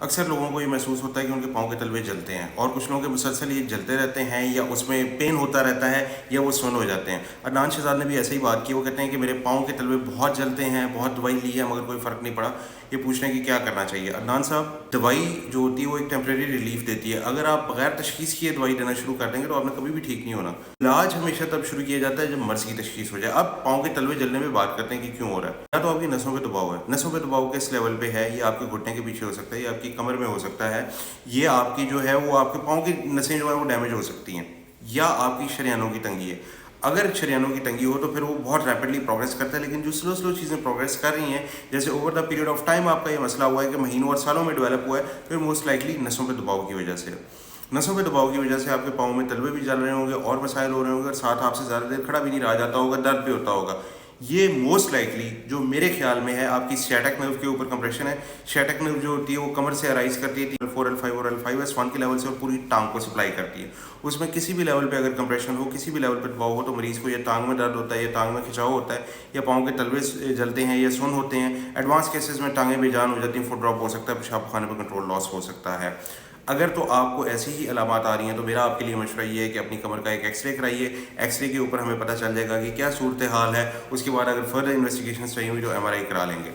अक्सर लोगों को ये महसूस होता है कि उनके पाँव के तलवे जलते हैं, और कुछ लोगों के मुसलसल ये जलते रहते हैं या उसमें पेन होता रहता है या वो सुन्न हो जाते हैं। अदनान शहजाद ने भी ऐसे ही बात की। वो कहते हैं कि मेरे पाँव के तलवे बहुत जलते हैं, बहुत दवाई ली है मगर कोई फ़र्क नहीं पड़ा। ये पूछ रहे हैं कि क्या करना चाहिए। अदनान साहब, दवाई जो होती है वो एक टेम्प्रेरी रिलीफ देती है। अगर आप बगैर तशखीस किए दवाई देना शुरू कर देंगे तो आपने कभी भी ठीक नहीं होना। इलाज हमेशा तब शुरू किया जाता है जब मर्ज़ की तशखीस हो जाए। अब पाँव के तलवे जलने में बात करते हैं कि क्यों हो रहा है। या तो आपकी नसों पे दबाव है, नसों पे दबाव किस लेवल पे है, ये आपके घुटने के पीछे हो सकता है, ये आपकी कमर में हो सकता है, ये आपकी जो है वो आपके पाँव की नसें जो है वो डैमेज हो सकती हैं, या आपकी शरियानों की तंगी है। अगर शरियानों की तंगी हो तो फिर वो बहुत रैपिडली प्रोग्रेस करता है, लेकिन जो स्लो स्लो चीज़ें प्रोग्रेस कर रही हैं, जैसे over the period of time आपका ये मसला हुआ है कि महीनों और सालों में डेवलप हुआ है, फिर मोस्ट लाइकली नसों पे दबाव की वजह से। नसों पे दबाव की वजह से आपके पाँव में तलवे भी जल रहे होंगे और मसाइल हो रहे होंगे, और साथ आपसे ज़्यादा देर खड़ा भी नहीं रहा जाता होगा, दर्द भी होता होगा। ये मोस्ट लाइकली जो मेरे ख्याल में है आपकी sciatic नर्व के ऊपर कंप्रेशन है। sciatic नर्व जो होती है वो कमर से अराइज करती है L4 L5 और L5S1 के लेवल से, और पूरी टांग को सप्लाई करती है। उसमें किसी भी लेवल पे अगर कंप्रेशन हो, किसी भी लेवल पे दबाव हो, तो मरीज़ को या टांग में दर्द होता है, या टांग में खिंचाव होता है, या पाँव के तलवे जलते हैं, या सुन्न होते हैं। एडवांस केसेस में टांगें बेजान हो जाती हैं, फुट ड्रॉप हो सकता है, पेशाब खाने पर कंट्रोल लॉस हो सकता है। अगर तो आपको ऐसी ही अलामात आ रही हैं तो मेरा आपके लिए मशवरा ये है कि अपनी कमर का एक एक्सरे कराइए। एक्सरे के ऊपर हमें पता चल जाएगा कि क्या सूरत हाल है। उसके बाद अगर फर्दर इन्वेस्टिगेशन चाहिए हुई तो MRI करा लेंगे।